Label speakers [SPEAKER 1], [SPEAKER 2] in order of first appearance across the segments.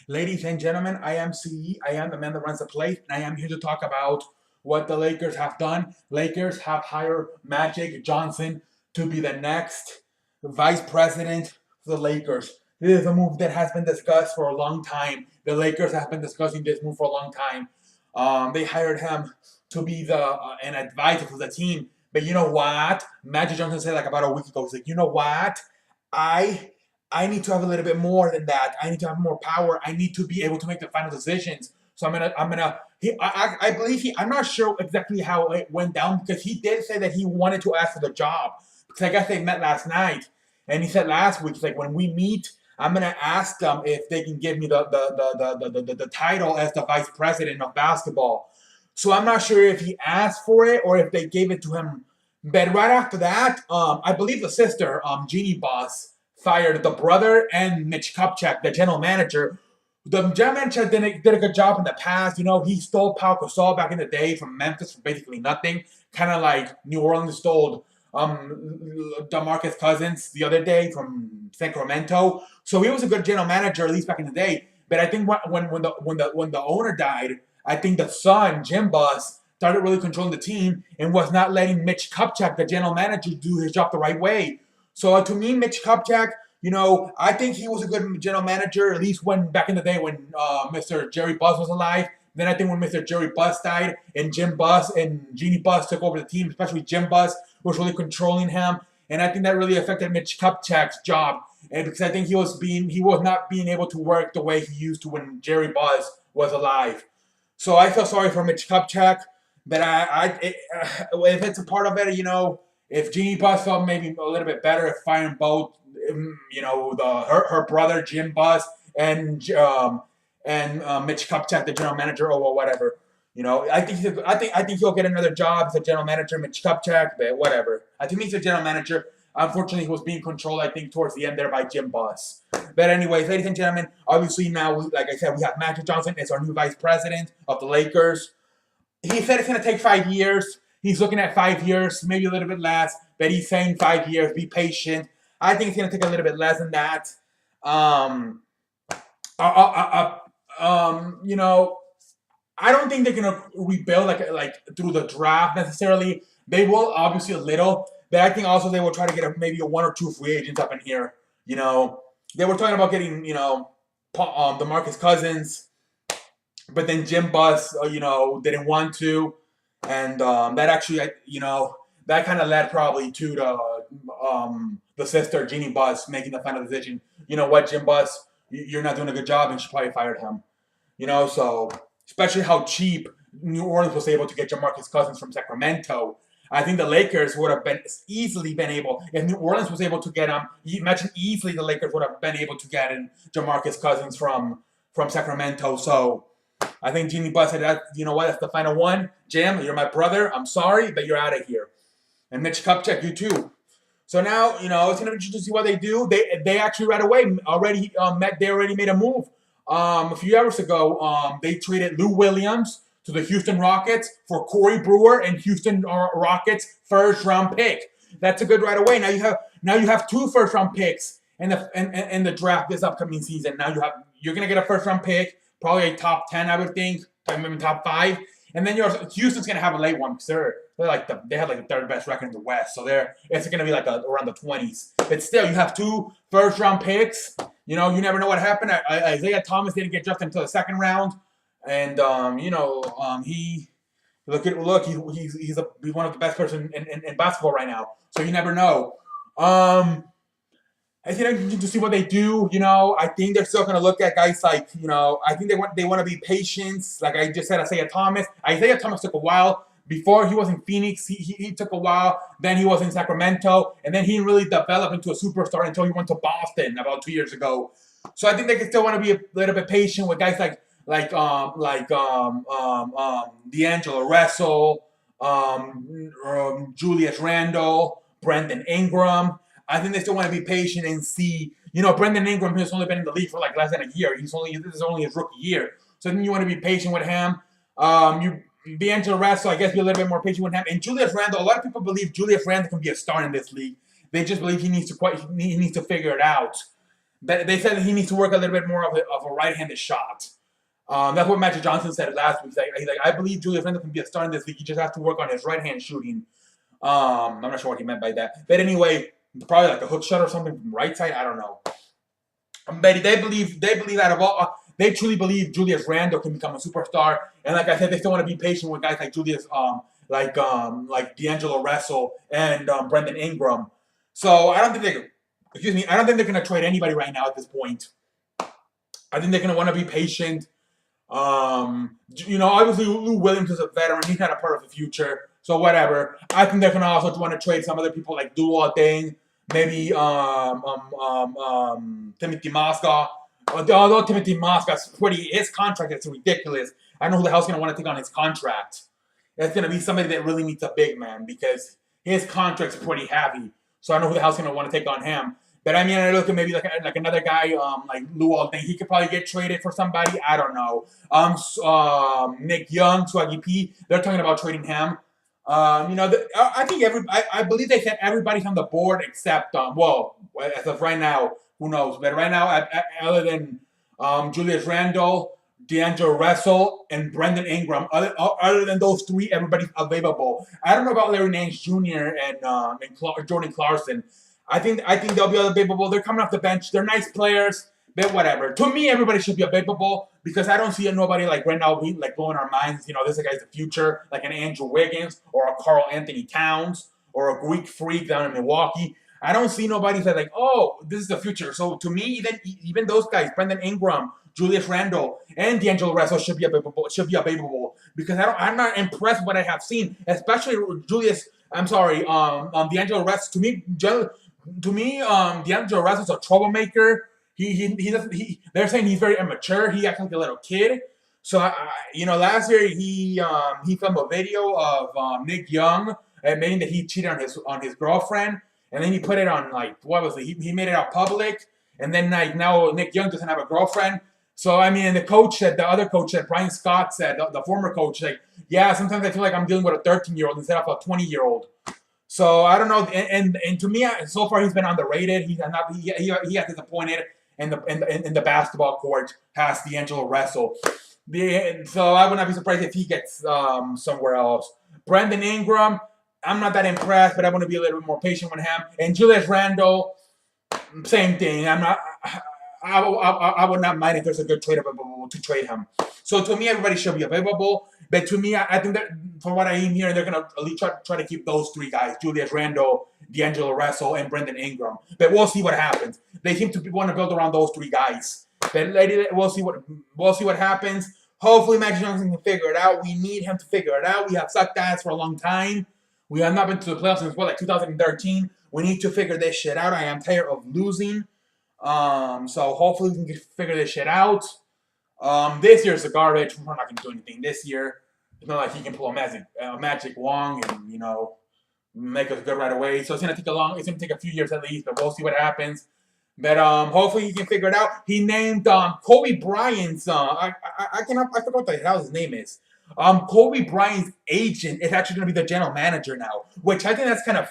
[SPEAKER 1] Ladies and gentlemen, I am CE. I am the man that runs the place, and I am here to talk about what the Lakers have done. Lakers have hired Magic Johnson to be the next vice president for the Lakers. This is a move that has been discussed for a long time. The Lakers have been discussing this move for a long time. They hired him to be the an advisor for the team. But you know what? Magic Johnson said like about a week ago. He's like, you know what? I I need to have a little bit more than that. I need to have more power. I need to be able to make the final decisions. So I'm gonna. I believe I'm not sure exactly how it went down because he did say that he wanted to ask for the job because I guess they met last night, and he said last week, he's like, when we meet, I'm gonna ask them if they can give me the title as the vice president of basketball. So I'm not sure if he asked for it or if they gave it to him. But right after that, I believe the sister, Jeannie Boss, fired the brother and Mitch Kupchak, the general manager. The general manager did a good job in the past. You know, he stole Pau Gasol back in the day from Memphis for basically nothing, kind of like New Orleans stole DeMarcus Cousins the other day from Sacramento. So he was a good general manager at least back in the day. But I think when the owner died, I think the son Jim Buss started really controlling the team and was not letting Mitch Kupchak, the general manager, do his job the right way. So to me, Mitch Kupchak, I think he was a good general manager, at least when back in the day when Mr. Jerry Buss was alive. Then I think when Mr. Jerry Buss died and Jim Buss and Jeannie Buss took over the team, especially Jim Buss was really controlling him, and I think that really affected Mitch Kupchak's job. And because I think he was not being able to work the way he used to when Jerry Buss was alive. So I feel sorry for Mitch Kupchak, but if it's a part of it, if Jeannie Buss felt maybe a little bit better if firing both, her brother Jim Buss and Mitch Kupchak, the general manager, or whatever. I think he'll get another job as a general manager, Mitch Kupchak, but whatever. I think he's a general manager. Unfortunately, he was being controlled, I think, towards the end there by Jim Buss. But anyways, ladies and gentlemen, obviously now, like I said, we have Magic Johnson as our new vice president of the Lakers. He said it's going to take 5 years. He's looking at 5 years, maybe a little bit less, but he's saying 5 years. Be patient. I think it's going to take a little bit less than that. Um, you know, I don't think they're gonna rebuild like through the draft necessarily. They will obviously a little, but I think also they will try to get maybe a one or two free agents up in here. You know, they were talking about getting DeMarcus Cousins, but then Jim Buss didn't want to, and that actually that kind of led probably to the sister Jeannie Buss making the final decision. You know what, Jim Buss, you're not doing a good job, and she probably fired him. So especially how cheap New Orleans was able to get Jamarcus Cousins from Sacramento. I think the Lakers would have been easily been able, if New Orleans was able to get him, imagine easily the Lakers would have been able to get in Jamarcus Cousins from Sacramento. So I think Jeannie Buss said that, you know what, that's the final one. Jim, you're my brother. I'm sorry, but you're out of here. And Mitch Kupchak, you too. So now, it's going to be interesting to see what they do. They actually right away they already made a move. A few hours ago, they traded Lou Williams to the Houston Rockets for Corey Brewer and Houston Rockets first round pick. That's a good right away. Now you have two first round picks in the draft this upcoming season. Now you're gonna get a first round pick, probably a top 10, I would think, maybe top 5. And then Houston's gonna have a late one because they have like the third best record in the West, so it's gonna be like around the 20s. But still, you have two first round picks. You never know what happened. Isaiah Thomas didn't get drafted until the second round, and he's one of the best person in basketball right now. So you never know. I think I need to see what they do. I think they're still going to look at guys like, I think they want to be patient. Like I just said, Isaiah Thomas. Isaiah Thomas took a while. Before he was in Phoenix, he took a while. Then he was in Sacramento, and then he really developed into a superstar until he went to Boston about 2 years ago. So I think they can still want to be a little bit patient with guys like D'Angelo Russell, Julius Randle, Brandon Ingram. I think they still want to be patient and see. Brandon Ingram has only been in the league for like less than a year. This is only his rookie year. So I think you want to be patient with him. D'Angelo Russell, I guess, be a little bit more patient with him. And Julius Randle, a lot of people believe Julius Randle can be a star in this league. They just believe he needs to figure it out. that they said that he needs to work a little bit more of a right-handed shot. That's what Magic Johnson said last week. He's like, I believe Julius Randle can be a star in this league. He just has to work on his right hand shooting. I'm not sure what he meant by that. But anyway, probably like a hook shot or something from right side. I don't know. But they believe out of all, they truly believe Julius Randle can become a superstar. And like I said, they still want to be patient with guys like Julius, like D'Angelo Russell and Brandon Ingram. So I don't think I don't think they're gonna trade anybody right now at this point. I think they're gonna want to be patient. Obviously Lou Williams is a veteran. He's not a part of the future. So whatever. I think they're gonna also want to trade some other people like Luol Deng, maybe Timothy Mozgov. Although Timothy Mozgov's his contract is ridiculous. I don't know who the hell's gonna want to take on his contract. It's gonna be somebody that really needs a big man because his contract's pretty heavy. So I don't know who the hell's gonna want to take on him. But I mean, I look at maybe like another guy, like Luol Deng. He could probably get traded for somebody. I don't know. Nick Young, Swaggy P. They're talking about trading him. I think I believe they said everybody's on the board except as of right now, who knows? But right now, other than Julius Randle, D'Angelo Russell, and Brandon Ingram, other than those three, everybody's available. I don't know about Larry Nance Jr. and Jordan Clarkson. I think they'll be available. They're coming off the bench. They're nice players, but whatever. To me, everybody should be available because I don't see nobody like right now like blowing our minds. This guy's the future, like an Andrew Wiggins or a Karl Anthony Towns or a Greek Freak down in Milwaukee. I don't see nobody that like, oh, this is the future. So to me, even those guys, Brandon Ingram, Julius Randle, and D'Angelo Russell should be available because I'm not impressed with what I have seen, especially D'Angelo Russell. To me, D'Angelo Russell's a troublemaker. They're saying he's very immature. He acts like a little kid. So last year he filmed a video of Nick Young admitting that he cheated on his girlfriend, and then he put it on he made it out public, and then now Nick Young doesn't have a girlfriend. So I mean, the other coach said, Brian Scott said, the former coach, like, yeah, sometimes I feel like I'm dealing with a 13-year-old instead of a 20-year-old. So I don't know, and to me, so far he's been underrated. He got disappointed in the basketball court past D'Angelo Russell. So I would not be surprised if he gets somewhere else. Brandon Ingram, I'm not that impressed, but I want to be a little bit more patient with him. And Julius Randle, same thing. I would not mind if there's a good trade available to trade him. So to me, everybody should be available. But to me, I think that from what I am hearing, they're going to at least try to keep those three guys, Julius Randle, D'Angelo Russell, and Brandon Ingram. But we'll see what happens. They seem to want to build around those three guys. But we'll see what happens. Hopefully, Magic Johnson can figure it out. We need him to figure it out. We have sucked ass for a long time. We have not been to the playoffs since 2013. We need to figure this shit out. I am tired of losing. So hopefully we can figure this shit out. This year's a garbage. We're not going to do anything this year. It's not like he can pull a magic wand and, make us good right away. So it's going to take a few years at least, but we'll see what happens. But hopefully he can figure it out. He named Kobe Bryant's, I forgot what the hell his name is. Kobe Bryant's agent is actually going to be the general manager now, which I think that's kind of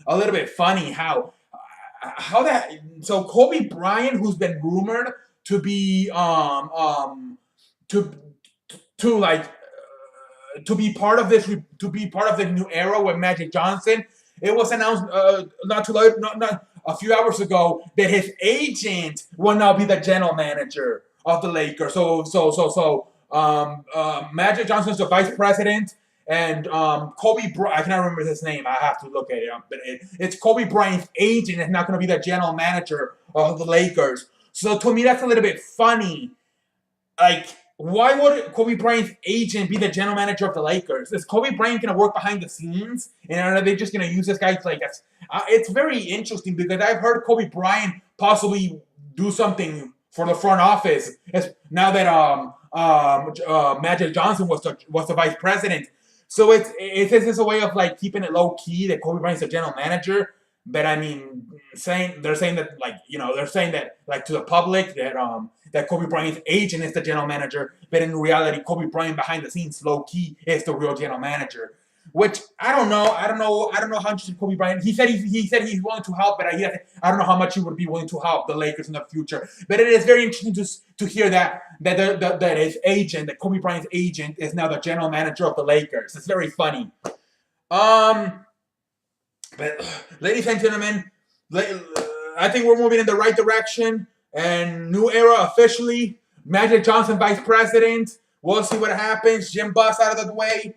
[SPEAKER 1] a little bit funny how that. So Kobe Bryant, who's been rumored to be to be part of this new era with Magic Johnson. It was announced not a few hours ago that his agent will now be the general manager of the Lakers. So Magic Johnson's the vice president, and Kobe Bryant, I cannot remember his name. I have to look at it up, but it's Kobe Bryant's agent is not going to be the general manager of the Lakers. So to me, that's a little bit funny. Like, why would Kobe Bryant's agent be the general manager of the Lakers? Is Kobe Bryant going to work behind the scenes? And are they just going to use this guy to it's very interesting because I've heard Kobe Bryant possibly do something for the front office. Now that Magic Johnson was the vice president. So it's a way of keeping it low key that Kobe Bryant's the general manager. But I mean, they're saying that to the public that Kobe Bryant's agent is the general manager, but in reality, Kobe Bryant behind the scenes, low key, is the real general manager. which I don't know. I don't know how interested Kobe Bryant. He said he's willing to help, but I don't know how much he would be willing to help the Lakers in the future. But it is very interesting to hear that his agent, that Kobe Bryant's agent, is now the general manager of the Lakers. It's very funny. Um, but ladies and gentlemen, I think we're moving in the right direction. And new era officially. Magic Johnson, vice president. We'll see what happens. Jim Buss out of the way.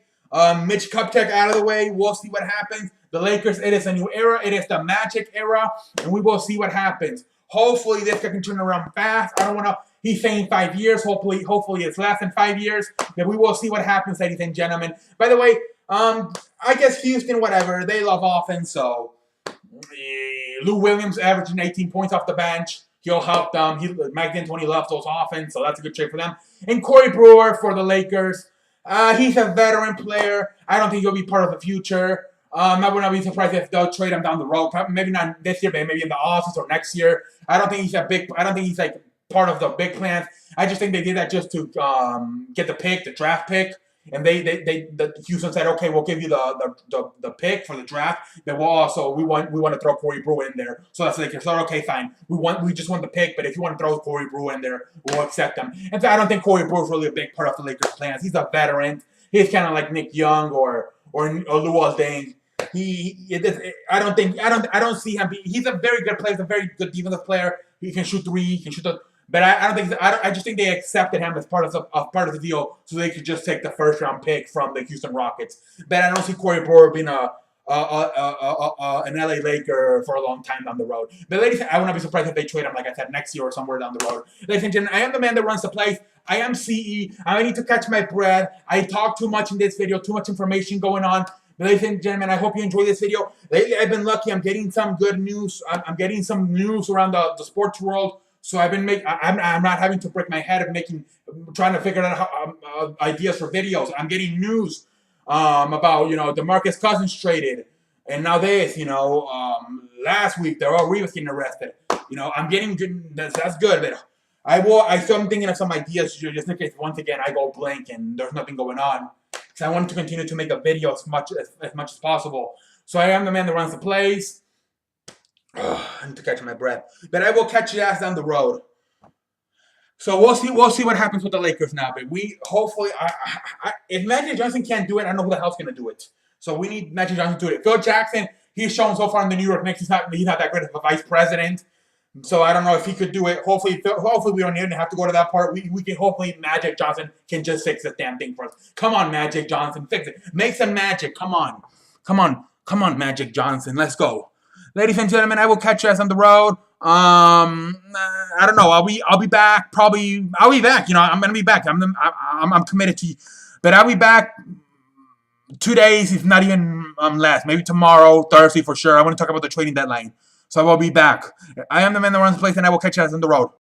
[SPEAKER 1] Mitch Kupchak out of the way. We'll see what happens. The Lakers, it is a new era. It is the Magic era. And we will see what happens. Hopefully this guy can turn around fast. I don't want to. He's saying 5 years. Hopefully it's less than 5 years. But we will see what happens, ladies and gentlemen. By the way, I guess Houston, whatever. They love offense, so Lou Williams averaging 18 points off the bench. He'll help them. Mike D'Antoni loves those offense, so that's a good trade for them. And Corey Brewer for the Lakers. He's a veteran player. I don't think he'll be part of the future. I would not be surprised if they'll trade him down the road. Maybe not this year, but maybe in the offseason or next year. I don't think he's like part of the big plans. I just think they did that just to get the draft pick. And Houston said, okay, we'll give you the pick for the draft. Then we want to throw Corey Brewer in there. So that's like, so okay, fine. We just want the pick, but if you want to throw Corey Brewer in there, we'll accept them. And so I don't think Corey Brewer is really a big part of the Lakers' plans. He's a veteran. He's kind of like Nick Young or Luol Deng. I don't see him. He's a very good player. He's a very good defensive player. He can shoot three. He can shoot the. But I just think they accepted him as part of the deal, so they could just take the first round pick from the Houston Rockets. But I don't see Corey Brewer being an LA Laker for a long time down the road. But ladies, I would not be surprised if they trade him, like I said, next year or somewhere down the road. Ladies and gentlemen, I am the man that runs the place. I am CE. I need to catch my breath. I talk too much in this video, too much information going on. Ladies and gentlemen, I hope you enjoyed this video. Lately, I've been lucky. I'm getting some good news. I'm getting some news around the sports world. So I'm not having to break my head of trying to figure out how, ideas for videos. I'm getting news about, DeMarcus Cousins traded. And now this, last week, they're all Reeves getting arrested. I'm getting good. That's good. But I'm thinking of some ideas just in case once again I go blank and there's nothing going on. So I wanted to continue to make a video as much as possible. So I am the man that runs the place. I need to catch my breath. But I will catch your ass down the road. So we'll see what happens with the Lakers now. But hopefully, if Magic Johnson can't do it, I don't know who the hell's going to do it. So we need Magic Johnson to do it. Phil Jackson, he's shown so far in the New York Knicks, he's not that great of a vice president. So I don't know if he could do it. Hopefully we don't even have to go to that part. We can hopefully Magic Johnson can just fix this damn thing for us. Come on, Magic Johnson, fix it. Make some magic. Come on, Magic Johnson. Let's go. Ladies and gentlemen, I will catch you guys on the road. I don't know. I'll be back. Probably I'll be back. I'm gonna be back. I'm committed to you. But I'll be back 2 days, if not even less. Maybe tomorrow, Thursday for sure. I want to talk about the trading deadline. So I will be back. I am the man that runs the place, and I will catch you guys on the road.